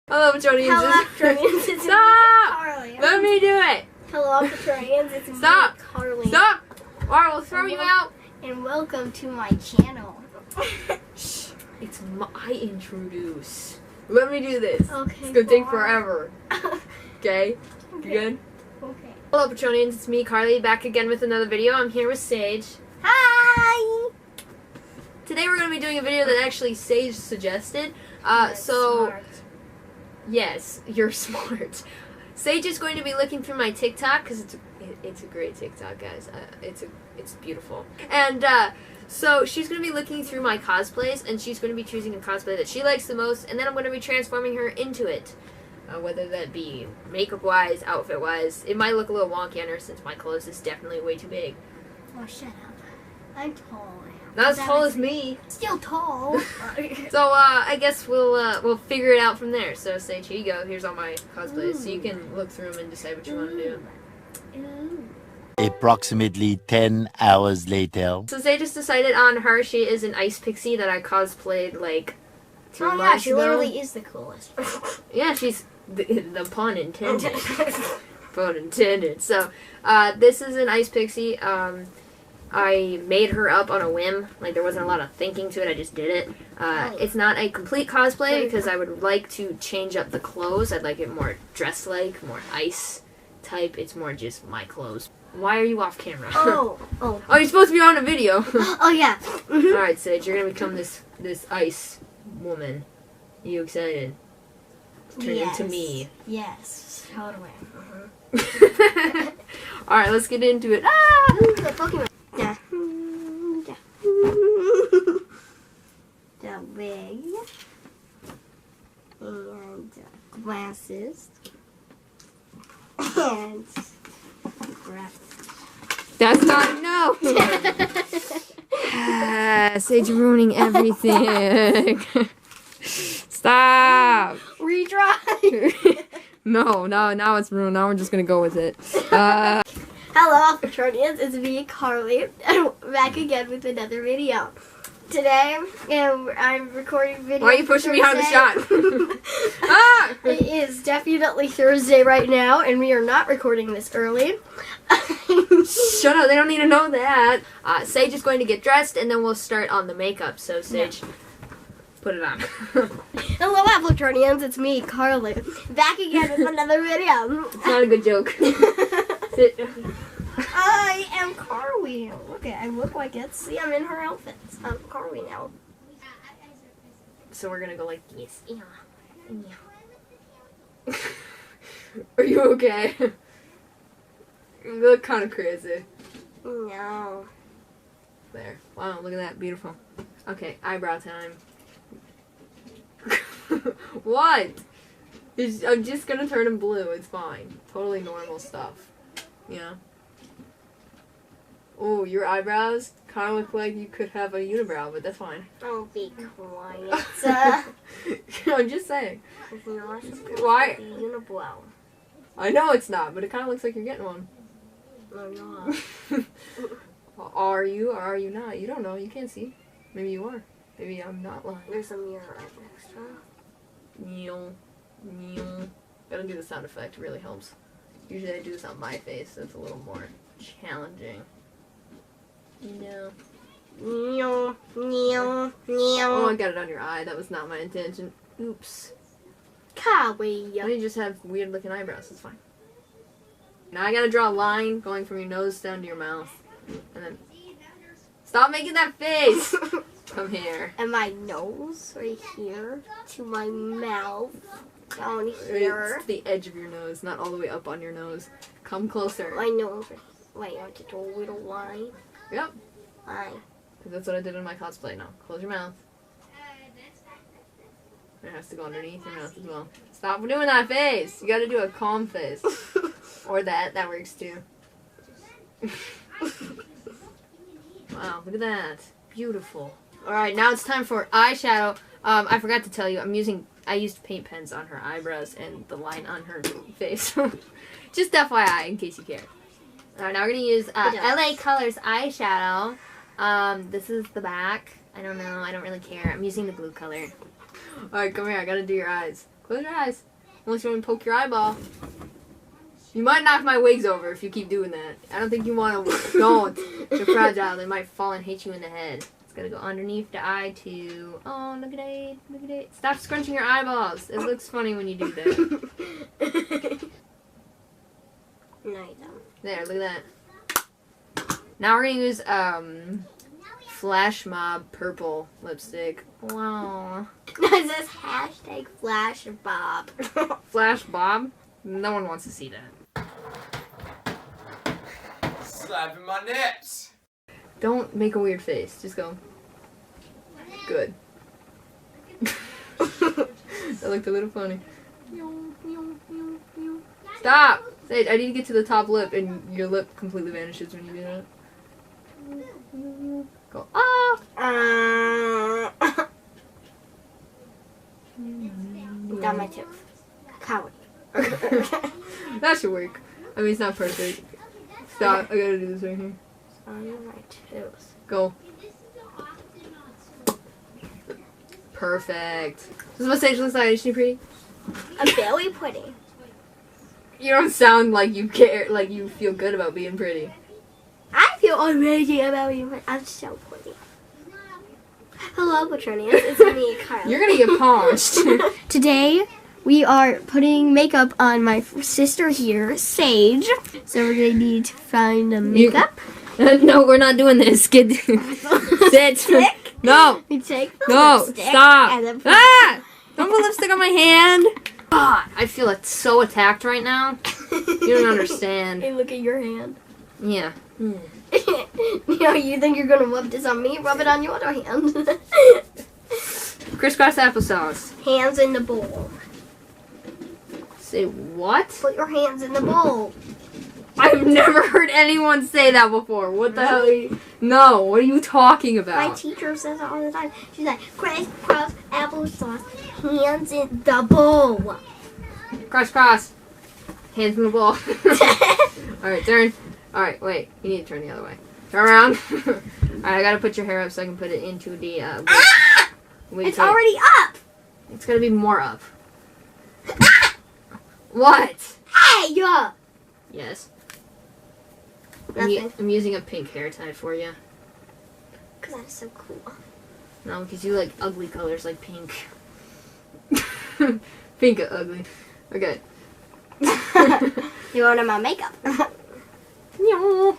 Hello, Patronians. Hello, Patronians. It's Stop! me, Carly. Let me do it! Hello, Patronians. It's Stop! me, Carly. Stop! Or I will throw you out! And welcome to my channel. Shh. I introduce. Let me do this. Okay. It's gonna take forever. Okay? You good? Okay. Hello, Patronians. It's me, Carly, back again with another video. I'm here with Sage. Hi! Today we're gonna be doing a video that actually Sage suggested. That's smart. Yes, you're smart. Sage is going to be looking through my TikTok because it's a great TikTok, guys. It's beautiful. And so she's going to be looking through my cosplays, and she's going to be choosing a cosplay that she likes the most, and then I'm going to be transforming her into it. Whether that be makeup-wise, outfit-wise. It might look a little wonky on her since my clothes is definitely way too big. Oh, shut up. I'm tall. Not as tall as me. Still tall. So I guess we'll figure it out from there. So Sage, here you go. Here's all my cosplays, so you can look through them and decide what you want to do. Ooh. Approximately 10 hours later. So Sage just decided on her. She is an ice pixie that I cosplayed like 2 months ago. Oh yeah, she literally is the coolest. Yeah, she's the pun intended. Pun intended. So this is an ice pixie. I made her up on a whim. Like, there wasn't a lot of thinking to it. I just did it. It's not a complete cosplay because I would like to change up the clothes. I'd like it more dress-like, more ice type. It's more just my clothes. Why are you off camera? Oh, you're supposed to be on a video. oh yeah. Mm-hmm. Alright, Sage, you're going to become this ice woman. You excited? Turn into me. Yes. Totally. Alright, let's get into it. Ah! The fucking the wig and glasses and breath. That's not a no. Sage, you're ruining everything. Stop. Retry. No, now it's ruined. Now we're just gonna go with it. Hello, Patronians. It's me, Carly, and back again with another video. Today, I'm recording video. Why are you pushing me behind the shot? Ah! It is definitely Thursday right now, and we are not recording this early. Shut up, they don't need to know that. Sage is going to get dressed, and then we'll start on the makeup. So, Sage, put it on. Hello, Patronians. It's me, Carly, back again with another video. It's not a good joke. Sit. I am Carly. Okay, I look like it. See, I'm in her outfits. I'm Carly now. So we're gonna go like this. Are you okay? You look kind of crazy. No. There. Wow, look at that. Beautiful. Okay, eyebrow time. What? I'm just gonna turn them blue. It's fine. Totally normal stuff. You know? Oh, your eyebrows kind of look like you could have a unibrow, but that's fine. Don't be quiet. I'm just saying. Why? Unibrow. I know it's not, but it kind of looks like you're getting one. I'm not. Are you or are you not? You don't know. You can't see. Maybe you are. Maybe I'm not lying. There's a mirror right next to her. Gotta do the sound effect. It really helps. Usually I do this on my face, so it's a little more challenging. No. Oh, I got it on your eye. That was not my intention. Oops. Carly. You just have weird looking eyebrows. It's fine. Now I gotta draw a line going from your nose down to your mouth. And then... Stop making that face! Come here. And my nose right here to my mouth down here. It's the edge of your nose, not all the way up on your nose. Come closer. My nose. Wait, I did a little line. Yep. Why? Because that's what I did in my cosplay. Now, close your mouth. It has to go underneath your mouth as well. Stop doing that face! You gotta do a calm face. Or that. That works too. Wow, look at that. Beautiful. Alright, now it's time for eyeshadow. I forgot to tell you, I used paint pens on her eyebrows and the line on her face. Just FYI, in case you care. Alright, now we're going to use LA Colors eyeshadow. This is the back. I don't know. I don't really care. I'm using the blue color. Alright, come here. I gotta do your eyes. Close your eyes. Unless you want to poke your eyeball. You might knock my wigs over if you keep doing that. I don't think you want to. Don't. They're fragile. They might fall and hit you in the head. It's got to go underneath the eye too. Oh, look at it. Look at it. Stop scrunching your eyeballs. It looks funny when you do that. No, you don't. There, look at that. Now we're going to use Flash Mob purple lipstick. Wow. It says hashtag Flash Bob. Flash Bob? No one wants to see that. Slapping my nips. Don't make a weird face. Just go. Good. That looked a little funny. Stop! Sage, I need to get to the top lip, and your lip completely vanishes when you do that. Go off! Got my tooth. Coward. That should work. I mean, it's not perfect. Stop. I gotta do this right here. On my tooth. Go. Perfect. This is what Sage looks like. Is she pretty? I'm very pretty. You don't sound like you care, like you feel good about being pretty. I feel amazing about being pretty. I'm so pretty. Hello, Patronians. It's me, Carla. You're gonna get punched. Today, we are putting makeup on my sister here, Sage. So we're gonna need to find the makeup. No, we're not doing this. Get sit. Stick? No. We take the No. lipstick Stop. and then put Don't put lipstick on my hand. God, I feel so attacked right now. You don't understand. Hey, look at your hand. Yeah. You know, you think you're gonna rub this on me? Rub it on your other hand. Crisscross applesauce. Hands in the bowl. Say what? Put your hands in the bowl. I've never heard anyone say that before. What the hell? Are you... No, what are you talking My about? teacher says it all the time. She's like, crisscross applesauce, hands in the bowl. Cross. Hands in the bowl. Alright, turn. Alright, wait. You need to turn the other way. Turn around. Alright, I gotta put your hair up so I can put it into the wig It's tape. already up. It's gonna be more up. What? Hey, yeah. Yes. Nothing. I'm using a pink hair tie for you. Because that's so cool. No, because you like ugly colors like pink. Pink are ugly. Okay. You wanted my makeup. No.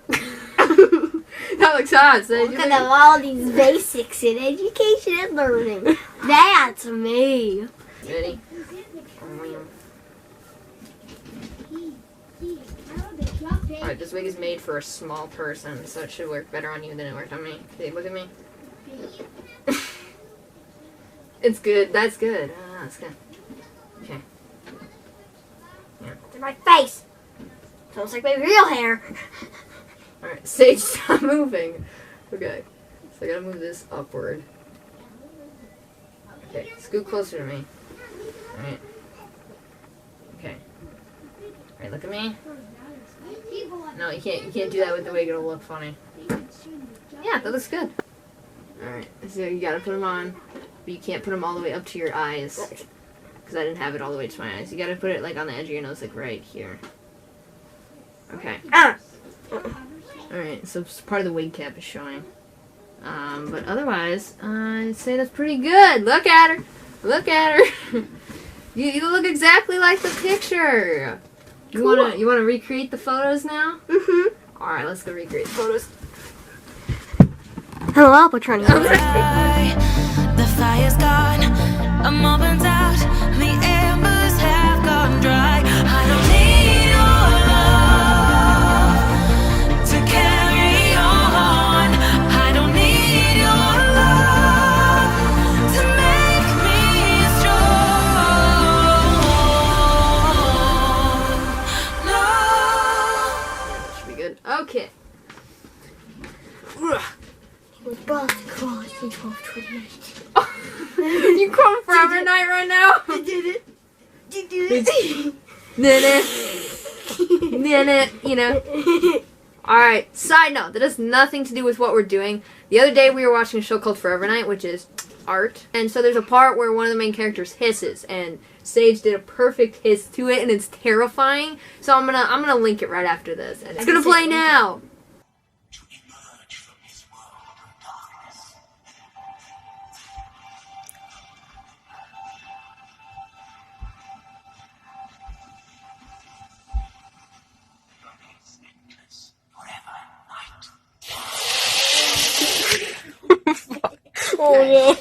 That looks hot. So Look at all these basics in education and learning. That's me. Ready? Alright, this wig is made for a small person, so it should work better on you than it worked on me. Okay, look at me. It's good. That's good. That's good. Okay. Look at my face. So it's like my real hair. Alright, Sage, stop moving. Okay. So I gotta move this upward. Okay, scoot closer to me. Alright. Okay. Alright, look at me. No, you can't do that with the wig, it'll look funny. Yeah, that looks good. Alright, so you gotta put them on, but you can't put them all the way up to your eyes. Because I didn't have it all the way to my eyes. You gotta put it like on the edge of your nose, like right here. Okay. Alright, so part of the wig cap is showing. But otherwise, I'd say that's pretty good. Look at her! Look at her! You look exactly like the picture! You wanna recreate the photos now? Mm-hmm. Alright, let's go recreate the photos. Hello, Patronians. The fire's gone, I'm all burnt out, the embers have gone dry. I don't need your love to carry on. I don't need your love to make me strong. No. That should be good. Okay. We're both crossed in 1228. You come forever night right now? You did it. You did it. You know. Alright, side note, that has nothing to do with what we're doing. The other day we were watching a show called Forever Night, which is art. And so there's a part where one of the main characters hisses, and Sage did a perfect hiss to it, and it's terrifying. So I'm gonna link it right after this, and it's gonna play now. Oh yeah.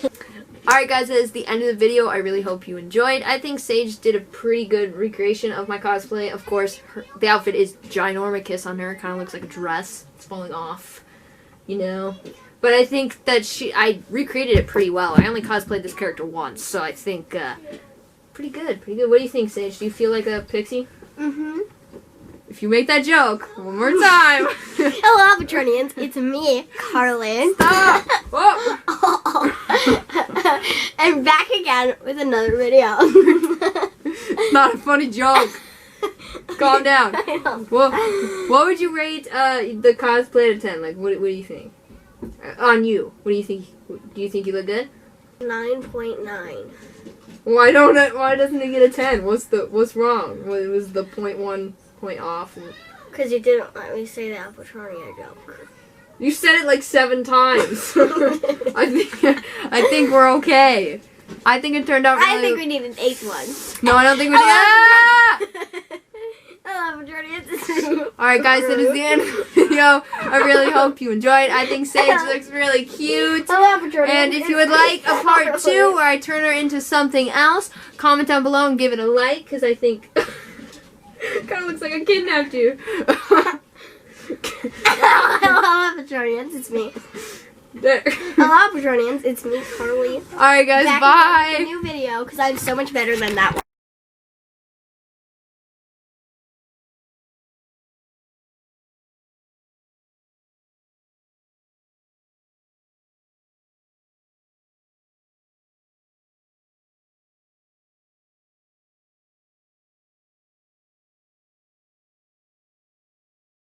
Alright guys, that is the end of the video. I really hope you enjoyed. I think Sage did a pretty good recreation of my cosplay. Of course, the outfit is ginormous on her. It kind of looks like a dress. It's falling off, you know. But I think that I recreated it pretty well. I only cosplayed this character once, so I think pretty good, pretty good. What do you think, Sage? Do you feel like a pixie? Mm-hmm. If you make that joke one more time. Hello, Patronians. It's me, Carly. Stop! Whoa! I'm back again with another video. Not a funny joke. Calm down. I know. What would you rate the cosplay out of 10? Like, what do you think? On you. What do you think? Do you think you look good? 9.9. Why doesn't it get a 10? What's wrong? What was the 0.1 point off? Because you didn't let me say the Patronia joke. You said it like 7 times. I think we're okay. I think it turned out really... I think we need an 8th one. No, I don't think we did. Hello, Patronians. Alright guys, that is the end of the video. I really hope you enjoyed. I think Sage looks really cute. Hello, Patronians. And if you would like a part 2 where I turn her into something else, comment down below and give it a like, because I think it kind of looks like I kidnapped you. Hello, Patronians. It's me. There. Hello, Patronians. It's me, Carly. Alright guys, Back bye. with a new video, because I'm so much better than that one.